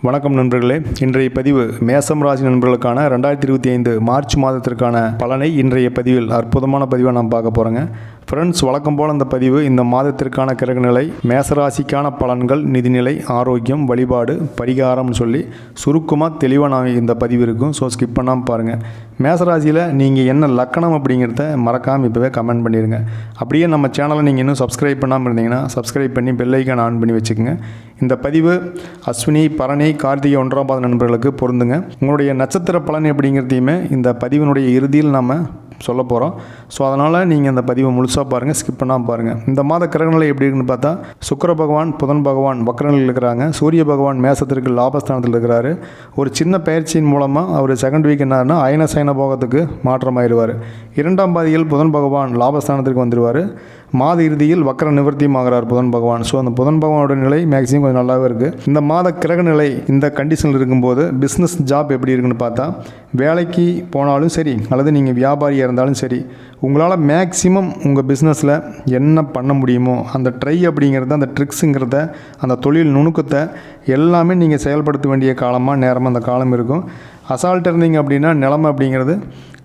வணக்கம் நண்பர்களே, இன்றைய பதிவு மேசம் ராசி நண்பர்களுக்கான 2025 மார்ச் மாதத்திற்கான பலனை இன்றைய பதிவில் அற்புதமான பதிவை நாம் பார்க்க போகிறோங்க. ஃப்ரெண்ட்ஸ், வழக்கம் போல் இந்த பதிவு இந்த மாதத்திற்கான கிரகநிலை, மேசராசிக்கான பலன்கள், நிதிநிலை, ஆரோக்கியம், வழிபாடு, பரிகாரம்னு சொல்லி சுருக்கமாக தெளிவாக நான் இந்த பதிவு இருக்கும். ஸோ ஸ்கிப் பண்ணாமல் பாருங்கள். மேசராசியில் நீங்கள் என்ன லக்கணம் அப்படிங்கிறத மறக்காமல் இப்போவே கமெண்ட் பண்ணிடுங்க. அப்படியே நம்ம சேனலை நீங்கள் இன்னும் சப்ஸ்கிரைப் பண்ணாமல் இருந்தீங்கன்னா சப்ஸ்கிரைப் பண்ணி பெல் ஐக்கான் ஆன் பண்ணி வச்சுக்கோங்க. இந்த பதிவு அஸ்வினி, பரணி, கார்த்திகை 1ஆம் பாத நண்பர்களுக்கு பொருந்துங்க. உங்களுடைய நட்சத்திர பலன் எப்படிங்கிறதையுமே இந்த பதிவினுடைய இறுதியில் நம்ம சொல்ல போகிறோம். ஸோ அதனால் நீங்கள் இந்த பதிவை முழுசாக பாருங்கள், ஸ்கிப் பண்ணாமல் பாருங்கள். இந்த மாத கிரகநிலை எப்படி இருக்குன்னு பார்த்தா, சுக்கிர பகவான், புதன் பகவான் வக்ரநிலையில் இருக்கிறாங்க. சூரிய பகவான் மேசத்திற்கு லாபஸ்தானத்தில் இருக்கிறாரு. ஒரு சின்ன பயிற்சியின் மூலமாக அவர் செகண்ட் வீக் என்னன்னா அயன சயன போகத்துக்கு மாற்றமாயிடுவார். 2ஆம் பாதியில் புதன் பகவான் லாபஸ்தானத்திற்கு வந்துடுவார். மாத இறுதியில் வக்ர நிவர்த்தியும் ஆகிறார் புதன் பகவான். ஸோ அந்த புதன் பகவானோட நிலை மேக்ஸிமம் கொஞ்சம் நல்லாவே இருக்குது. இந்த மாத கிரகநிலை இந்த கண்டிஷனில் இருக்கும்போது பிஸ்னஸ் ஜாப் எப்படி இருக்குன்னு பார்த்தா, வேலைக்கு போனாலும் சரி அல்லது நீங்கள் வியாபாரியாக இருந்தாலும் சரி, உங்களால் மேக்ஸிமம் உங்கள் பிஸ்னஸில் என்ன பண்ண முடியுமோ அந்த ட்ரை அப்படிங்கிறத, அந்த ட்ரிக்ஸுங்கிறத, அந்த தொழில் நுணுக்கத்தை எல்லாமே நீங்கள் செயல்படுத்த வேண்டிய காலமாக நேரமாக அந்த காலம் இருக்கும். அசால்ட்டாக இருந்தீங்க அப்படின்னா நிலைமை அப்படிங்கிறது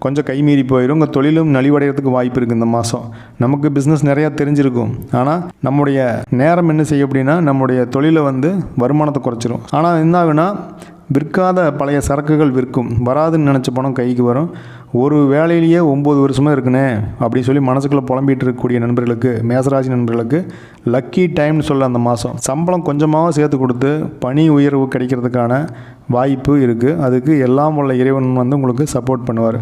கொஞ்சம் கைமீறி போயிடும். உங்கள் தொழிலும் நலிவடைகிறதுக்கு வாய்ப்பு இருக்குது. இந்த மாதம் நமக்கு பிஸ்னஸ் நிறையா தெரிஞ்சிருக்கும், ஆனால் நம்முடைய நேரம் என்ன செய்யும் அப்படின்னா நம்முடைய தொழிலை வருமானத்தை குறைச்சிரும். ஆனால் என்ன ஆகுனா, விற்காத பழைய சரக்குகள் விற்கும். வராதுன்னு நினச்ச பணம் கைக்கு வரும். ஒரு வேலையிலேயே 9 வருஷமாக இருக்குனே அப்படின்னு சொல்லி மனசுக்குள்ளே புலம்பிகிட்டு இருக்கக்கூடிய நண்பர்களுக்கு, மேசராசி நண்பர்களுக்கு லக்கி டைம்னு சொல்ல அந்த மாதம் சம்பளம் கொஞ்சமாக சேர்த்து கொடுத்து பணி உயர்வு கிடைக்கிறதுக்கான வாய்ப்பு இருக்குது. அதுக்கு எல்லாம் உள்ள இறைவன் உங்களுக்கு சப்போர்ட் பண்ணுவார்.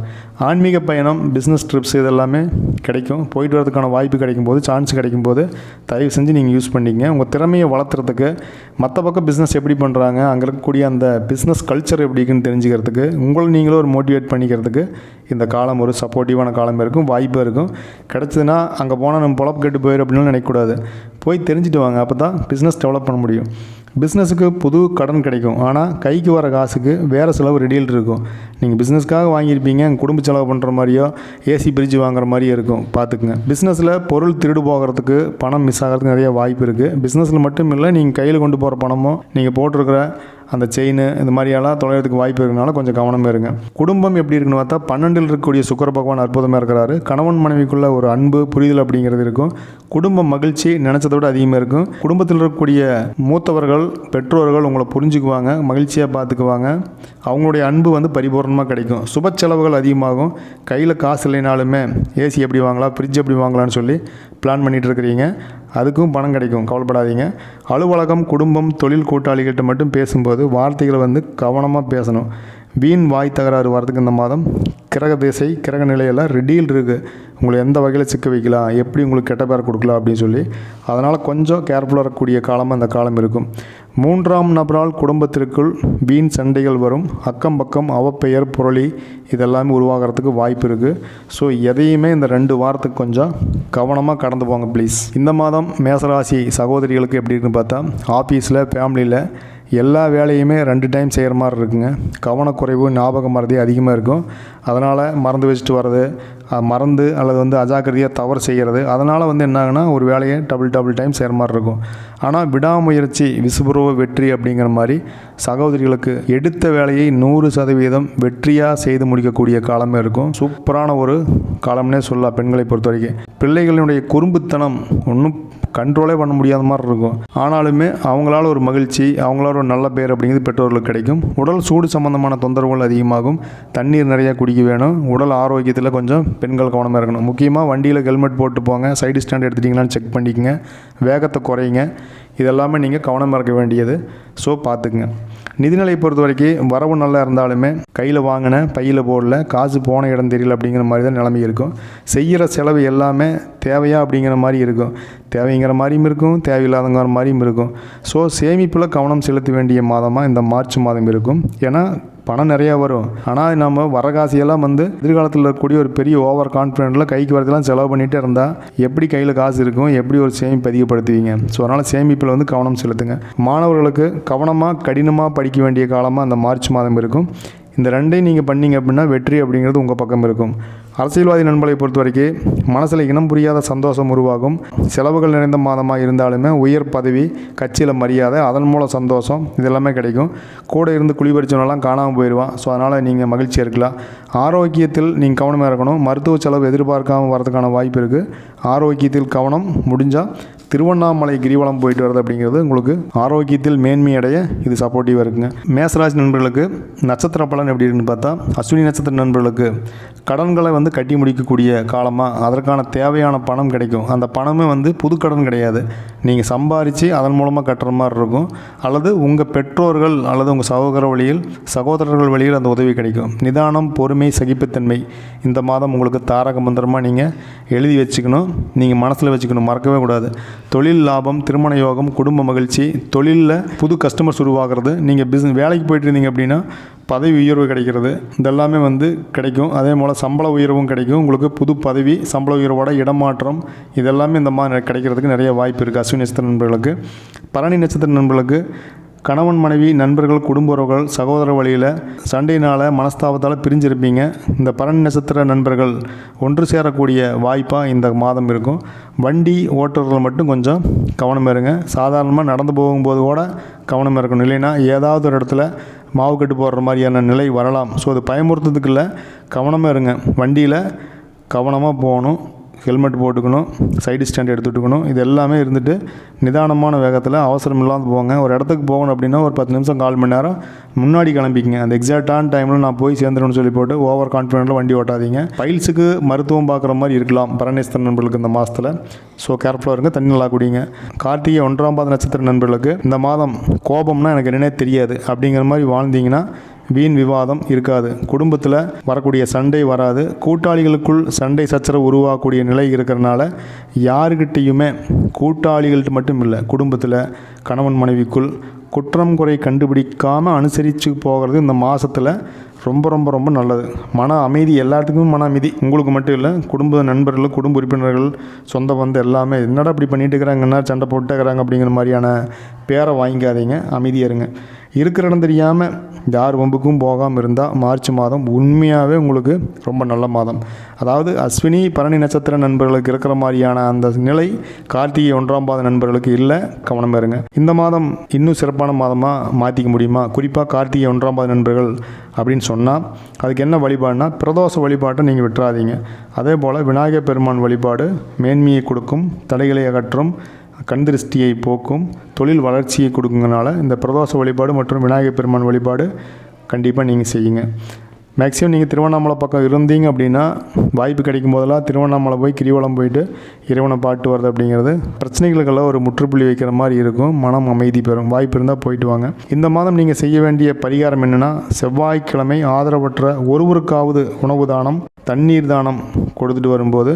ஆன்மீக பயணம், பிஸ்னஸ் ட்ரிப்ஸ் இதெல்லாமே கிடைக்கும். போயிட்டு வரதுக்கான வாய்ப்பு கிடைக்கும்போது, சான்ஸ் கிடைக்கும்போது தயவு செஞ்சு நீங்கள் யூஸ் பண்ணிங்க. உங்கள் திறமையை வளர்த்துறதுக்கு, மற்ற பக்கம் பிஸ்னஸ் எப்படி பண்ணுறாங்க, அங்கே இருக்கக்கூடிய அந்த பிஸ்னஸ் கல்ச்சர் எப்படி இருக்குன்னு தெரிஞ்சுக்கிறதுக்கு, உங்களை நீங்களும் ஒரு மோட்டிவேட் பண்ணிக்கிறதுக்கு இந்த காலம் ஒரு சப்போர்ட்டிவான காலம் இருக்கும், வாய்ப்பு இருக்கும். கிடச்சதுன்னா அங்கே போனால் நம்ம பொழப்பு கெட்டு போயிடும் அப்படின்னு நினைக்கக்கூடாது. போய் தெரிஞ்சுட்டு வாங்க, அப்போ தான் பிஸ்னஸ் டெவலப் பண்ண முடியும். பிஸ்னஸுக்கு புது கடன் கிடைக்கும், ஆனால் கைக்கு வர காசுக்கு வேறு செலவு ரெடியில் இருக்கும். நீங்கள் பிஸ்னஸ்க்காக வாங்கியிருப்பீங்க, குடும்ப செலவு பண்ணுற மாதிரியோ ஏசி பிரிட்ஜ் வாங்குற மாதிரியோ இருக்கும். பார்த்துக்குங்க. பிஸ்னஸில் பொருள் திருடு போகிறதுக்கு, பணம் மிஸ் ஆகிறதுக்கு நிறைய வாய்ப்பு இருக்குது. பிஸ்னஸில் மட்டும் இல்லை, நீங்கள் கையில் கொண்டு போகிற பணமோ நீங்கள் போட்டிருக்கிற அந்த செயின் இந்த மாதிரியெல்லாம் தொலைகிறதுக்கு வாய்ப்பு இருக்கிறனால கொஞ்சம் கவனமாக இருங்க. குடும்பம் எப்படி இருக்குன்னு பார்த்தா, 12ல் இருக்கக்கூடிய சுக்கிர பகவான் அற்புதமாக இருக்கிறாரு. கணவன் மனைவிக்குள்ள ஒரு அன்பு, புரிதல் அப்படிங்கிறது இருக்கும். குடும்ப மகிழ்ச்சி நினச்சதை விட அதிகமாக இருக்கும். குடும்பத்தில் இருக்கக்கூடிய மூத்தவர்கள், பெற்றோர்கள் உங்களை புரிஞ்சுக்குவாங்க, மகிழ்ச்சியாக பார்த்துக்குவாங்க. அவங்களுடைய அன்பு பரிபூர்ணமாக கிடைக்கும். சுப செலவுகள் அதிகமாகும். கையில் காசு இல்லைனாலுமே ஏசி எப்படி வாங்கலாம், ஃப்ரிட்ஜ் எப்படி வாங்கலாம்னு சொல்லி பிளான் பண்ணிகிட்டு இருக்கிறீங்க. அதுக்கும் பணம் கிடைக்கும், கவலைப்படாதீங்க. அலுவலகம், குடும்பம், தொழில் கூட்டாளிகிட்ட மட்டும் பேசும்போது வார்த்தைகளை கவனமாக பேசணும். வீண் வாய் தகராறு வரதுக்கு இந்த மாதம் கிரக திசை, கிரக நிலையெல்லாம் ரெடியில் இருக்குது. உங்களை எந்த வகையில் சிக்க வைக்கலாம், எப்படி உங்களுக்கு கெட்ட பேர் கொடுக்கலாம் அப்படின்னு சொல்லி, அதனால் கொஞ்சம் கேர்ஃபுல்லாக இருக்கக்கூடிய காலமாக அந்த காலம் இருக்கும். 3ஆம் நபரால் குடும்பத்திற்குள் வீண் சண்டைகள் வரும். அக்கம் பக்கம் அவப்பெயர், புரளி இதெல்லாமே உருவாகிறதுக்கு வாய்ப்பு இருக்குது. ஸோ எதையுமே இந்த 2 வாரத்துக்கு கொஞ்சம் கவனமாக கடந்து போங்க ப்ளீஸ். இந்த மாதம் மேசராசி சகோதரிகளுக்கு எப்படி இருக்குன்னு பார்த்தா, ஆஃபீஸில், ஃபேமிலியில் எல்லா வேலையுமே 2 டைம் செய்கிற மாதிரி இருக்குங்க. கவனக்குறைவு, ஞாபக மறதி அதிகமாக இருக்கும். அதனால் மறந்து வச்சுட்டு வர்றது, மறந்து அல்லது அஜாக்கிரதையாக தவறு செய்கிறது, அதனால் என்ன ஆகுனா ஒரு வேலையை டபுள் டைம் செய்கிற மாதிரி இருக்கும். ஆனால் விடாமுயற்சி விசுபுருவ வெற்றி அப்படிங்கிற மாதிரி சகோதரிகளுக்கு எடுத்த வேலையை 100% வெற்றியாக செய்து முடிக்கக்கூடிய காலமே இருக்கும். சூப்பரான ஒரு காலம்னே சொல்லலாம் பெண்களை பொறுத்த வரைக்கும். பிள்ளைகளினுடைய குறும்புத்தனம் ஒன்றும் கண்ட்ரோலே பண்ண முடியாத மாதிரி இருக்கும். ஆனாலுமே அவங்களால ஒரு மகிழ்ச்சி, அவங்களால ஒரு நல்ல பேர் அப்படிங்கிறது பெற்றோர்களுக்கு கிடைக்கும். உடல் சூடு சம்பந்தமான தொந்தரவுகள் அதிகமாகும். தண்ணீர் நிறையா குடிக்க வேணும். உடல் ஆரோக்கியத்தில் கொஞ்சம் பெண்கள் கவனமாக இருக்கணும். முக்கியமாக வண்டியில் ஹெல்மெட் போட்டு போங்க. சைடு ஸ்டாண்ட் எடுத்துட்டிங்களான்னு செக் பண்ணிக்கங்க. வேகத்தை குறையுங்க. இதெல்லாமே நீங்கள் கவனமாக இருக்க வேண்டியது. ஸோ பார்த்துக்குங்க. நிதிநிலை பொறுத்த வரைக்கும் வரவு நல்லா இருந்தாலுமே கையில் வாங்கின பையில் போடல, காசு போன இடம் தெரியல அப்படிங்கிற மாதிரி தான் நிலைமை இருக்கும். செய்கிற செலவு எல்லாமே தேவையா அப்படிங்கிற மாதிரி இருக்கும். தேவைங்கிற மாதிரியும் இருக்கும், தேவையில்லாதங்கிற மாதிரியும் இருக்கும். ஸோ சேமிப்பில் கவனம் செலுத்த வேண்டிய மாதமாக இந்த மார்ச் மாதம் இருக்கும். ஏன்னா பணம் நிறையா வரும். ஆனால் நம்ம வர காசையெல்லாம் எதிர்காலத்தில் இருக்கக்கூடிய ஒரு பெரிய ஓவர் கான்ஃபிடென்ட்டில் கைக்கு வரதெல்லாம் செலவு பண்ணிகிட்டே இருந்தால் எப்படி கையில் காசு இருக்கும், எப்படி ஒரு சேமிப்பு அதிகப்படுத்துவீங்க? ஸோ அதனால் சேமிப்பில் கவனம் செலுத்துங்க. மாணவர்களுக்கு கவனமாக, கடினமாக படிக்க வேண்டிய காலமாக அந்த மார்ச் மாதம் இருக்கும். இந்த 2ஐயும் நீங்கள் பண்ணிங்க அப்படின்னா வெற்றி அப்படிங்கிறது உங்கள் பக்கம் இருக்கும். அரசியல்வாதி நண்பர்களை பொறுத்த வரைக்கும் மனசில் இனம் புரியாத சந்தோஷம் உருவாகும். செலவுகள் நிறைந்த மாதமாக இருந்தாலுமே உயர் பதவி, கட்சியில் மரியாதை, அதன் மூலம் சந்தோஷம் இதெல்லாமே கிடைக்கும். கூட இருந்து குளிபறிச்சவனெல்லாம் காணாமல் போயிடுவான். ஸோ அதனால் நீங்கள் மகிழ்ச்சியாக இருக்கலாம். ஆரோக்கியத்தில் நீங்கள் கவனமாக இருக்கணும். மருத்துவ செலவு எதிர்பார்க்காமல் வரதுக்கான வாய்ப்பு இருக்குது. ஆரோக்கியத்தில் கவனம். முடிஞ்சால் திருவண்ணாமலை கிரிவலம் போயிட்டு வரது அப்படிங்கிறது உங்களுக்கு ஆரோக்கியத்தில் மேன்மையடைய இது சப்போர்ட்டிவாக இருக்குங்க. மேசராசி நண்பர்களுக்கு நட்சத்திர பலன் எப்படி இருக்குன்னு பார்த்தா, அஸ்வினி நட்சத்திர நண்பர்களுக்கு கடன்களை கட்டி முடிக்கக்கூடிய காலமாக அதற்கான தேவையான பணம் கிடைக்கும். அந்த பணமே புது கடன் கிடையாது, நீங்கள் சம்பாரித்து அதன் மூலமாக கட்டுற மாதிரி இருக்கும். அல்லது உங்கள் பெற்றோர்கள் அல்லது உங்கள் சகோதரர்கள் வழியில் அந்த உதவி கிடைக்கும். நிதானம், பொறுமை, சகிப்புத்தன்மை இந்த மாதம் உங்களுக்கு தாரக மந்திரமாக நீங்கள் எழுதி வச்சுக்கணும், நீங்கள் மனசில் வச்சுக்கணும், மறக்கவே கூடாது. தொழில் லாபம், திருமண யோகம், குடும்ப மகிழ்ச்சி, தொழிலில் புது கஸ்டமர்ஸ் உருவாகிறது. நீங்கள் வேலைக்கு போயிட்டு இருந்தீங்க அப்படின்னா பதவி உயர்வு கிடைக்கிறது. இதெல்லாமே கிடைக்கும். அதே போல் சம்பள உயர்வும் கிடைக்கும். உங்களுக்கு புது பதவி, சம்பள உயர்வோட இடமாற்றம் இதெல்லாமே இந்த மாதிரி கிடைக்கிறதுக்கு நிறைய வாய்ப்பு இருக்குது அஸ்வினி நட்சத்திர நண்பர்களுக்கு. பரணி நட்சத்திர நண்பர்களுக்கு கணவன், மனைவி, நண்பர்கள், குடும்ப உறவுகள், சகோதர வழியில் சண்டையினால், மனஸ்தாபத்தால் பிரிஞ்சிருப்பீங்க. இந்த பரணி நட்சத்திர நண்பர்கள் ஒன்று சேரக்கூடிய வாய்ப்பாக இந்த மாதம் இருக்கும். வண்டி ஓட்டுறதுல மட்டும் கொஞ்சம் கவனமாக இருங்க. சாதாரணமாக நடந்து போகும்போது கூட கவனமாக இருக்கணும். இல்லைன்னா ஏதாவது ஒரு இடத்துல மாவு கட்டு போடுற மாதிரியான நிலை வரலாம். ஸோ அது பயமுறுத்துறதுக்கு இல்லை, கவனமாக இருங்க. வண்டியில் கவனமாக போகணும், ஹெல்மெட் போட்டுக்கணும், சைடு ஸ்டாண்ட் எடுத்துகிட்டுக்கணும். இது எல்லாமே இருந்துட்டு நிதானமான வேகத்தில் அவசரம் இல்லாமல் போங்க. ஒரு இடத்துக்கு போகணும் அப்படின்னா ஒரு 10 நிமிஷம் 1/4 மணி நேரம் முன்னாடி கிளம்பிங்க. அந்த எக்ஸாக்டான டைமில் நான் போய் சேர்ந்துருன்னு சொல்லி போட்டு ஓவர் கான்ஃபிடென்ட்டில் வண்டி ஓட்டாதீங்க. பைல்ஸுக்கு மருத்துவம் பார்க்குற மாதிரி இருக்கலாம் பரணேஸ்வர நண்பர்களுக்கு இந்த மாதத்தில். ஸோ கேர்ஃபுல்லாக இருங்க, தண்ணி நல்லா குடிங்க. கார்த்திகை 1ஆம் பாத நட்சத்திர நண்பர்களுக்கு இந்த மாதம் கோபம்னா எனக்கு என்னன்னே தெரியாது அப்படிங்கிற மாதிரி வாழ்ந்தீங்கன்னா வீண் விவாதம் இருக்காது. குடும்பத்தில் வரக்கூடிய சண்டை வராது. கூட்டாளிகளுக்குள் சண்டை சச்சரவு உருவாகக்கூடிய நிலை இருக்கிறனால யாருக்கிட்டையுமே, கூட்டாளிகள்கிட்ட மட்டும் இல்லை, குடும்பத்தில் கணவன் மனைவிக்குள் குற்றம் குறை கண்டுபிடிக்காமல் அனுசரித்து போகிறது இந்த மாதத்தில் ரொம்ப ரொம்ப ரொம்ப நல்லது. மன அமைதி, எல்லாத்துக்குமே மன அமைதி. உங்களுக்கு மட்டும் இல்லை, குடும்ப நண்பர்கள், குடும்ப உறுப்பினர்கள், சொந்த பந்தம் எல்லாமே என்னடா இப்படி பண்ணிட்டு இருக்கிறாங்கன்னா சண்டை போட்டுக்கிறாங்க அப்படிங்கிற மாதிரியான பேரை வாங்கிக்காதீங்க, அமைதியாக இருங்க. இருக்கிற இடம் தெரியாமல் யார் வம்புக்கும் போகாமல் இருந்தால் மார்ச் மாதம் உண்மையாகவே உங்களுக்கு ரொம்ப நல்ல மாதம். அதாவது அஸ்வினி, பரணி நட்சத்திர நண்பர்களுக்கு இருக்கிற மாதிரியான அந்த நிலை கார்த்திகை 1ஆம் பாத நண்பர்களுக்கு இல்லை, கவனமாக இருங்க. இந்த மாதம் இன்னும் சிறப்பான மாதமாக மாற்றிக்க முடியுமா? குறிப்பாக கார்த்திகை 1ஆம் பாத நண்பர்கள் அப்படின்னு சொன்னால் அதுக்கு என்ன வழிபாடுனா, பிரதோஷ வழிபாட்டை நீங்கள் விட்டுறாதீங்க. அதே போல் விநாயகர் பெருமான் வழிபாடு மேன்மையை கொடுக்கும், தடைகளை அகற்றும், கண் திருஷ்டியை போக்கும், தொழில் வளர்ச்சியை கொடுக்குங்கனால இந்த பிரதோஷ வழிபாடு மற்றும் விநாயகர் பெருமான் வழிபாடு கண்டிப்பாக நீங்கள் செய்யுங்க. மேக்ஸிமம் நீங்கள் திருவண்ணாமலை பக்கம் இருந்தீங்க அப்படின்னா வாய்ப்பு கிடைக்கும் போதெல்லாம் திருவண்ணாமலை போய் கிரிவலம் போயிட்டு இறைவனை பாட்டு வருது அப்படிங்கிறது பிரச்சனைகளுக்கெல்லாம் ஒரு முற்றுப்புள்ளி வைக்கிற மாதிரி இருக்கும். மனம் அமைதி பெறும். வாய்ப்பு இருந்தால் போயிட்டு வாங்க. இந்த மாதம் நீங்கள் செய்ய வேண்டிய பரிகாரம் என்னென்னா, செவ்வாய்க்கிழமை ஆதரவற்ற ஒருவருக்காவது உணவு தானம், தண்ணீர் தானம் கொடுத்துட்டு வரும்போது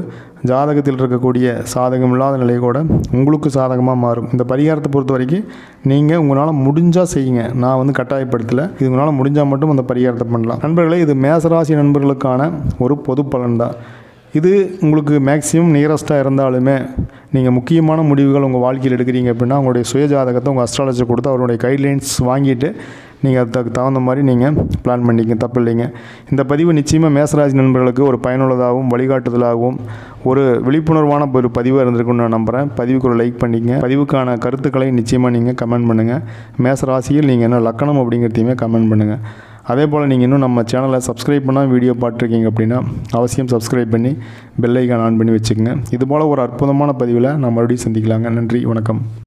ஜாதகத்தில் இருக்கக்கூடிய சாதகம் இல்லாத நிலை கூட உங்களுக்கு சாதகமாக மாறும். இந்த பரிகாரத்தை பொறுத்த வரைக்கும் நீங்கள் உங்களால் முடிஞ்சால் செய்யுங்க. நான் கட்டாயப்படுத்தலை. இது உங்களால் முடிஞ்சால் மட்டும் அந்த பரிகாரத்தை பண்ணலாம். நண்பர்களே, இது மேசராசி நண்பர்களுக்கான ஒரு பொது பலன் தான். இது உங்களுக்கு மேக்ஸிமம் நியரஸ்ட்டாக இருந்தாலுமே நீங்கள் முக்கியமான முடிவுகள் உங்கள் வாழ்க்கையில் எடுக்கிறீங்க அப்படின்னா உங்களுடைய சுய ஜாதகத்தை உங்கள் அஸ்ட்ராலஜர் கொடுத்து அவருடைய கைட்லைன்ஸ் வாங்கிட்டு நீங்கள் அதுக்கு தகுந்த மாதிரி நீங்கள் பிளான் பண்ணிக்க, தப்பு இல்லைங்க. இந்த பதிவு நிச்சயமாக மேசராசி நண்பர்களுக்கு ஒரு பயனுள்ளதாகவும் வழிகாட்டுதலாகவும் ஒரு விழிப்புணர்வான ஒரு பதிவாக இருந்திருக்குன்னு நான் நம்புகிறேன். பதிவுக்கு ஒரு லைக் பண்ணிக்கங்க. பதிவுக்கான கருத்துக்களை நிச்சயமாக நீங்கள் கமெண்ட் பண்ணுங்கள். மேசராசியில் நீங்கள் என்ன லக்கணம் அப்படிங்கிறதையுமே கமெண்ட் பண்ணுங்கள். அதே போல் நீங்கள் இன்னும் நம்ம சேனலை சப்ஸ்கிரைப் பண்ணால் வீடியோ பார்த்துருக்கீங்க அப்படின்னா அவசியம் சப்ஸ்கிரைப் பண்ணி பெல் ஐக்கான் ஆன் பண்ணி வச்சுக்கோங்க. இதுபோல் ஒரு அற்புதமான பதிவில் நான் மறுபடியும் சந்திக்கலாங்க. நன்றி, வணக்கம்.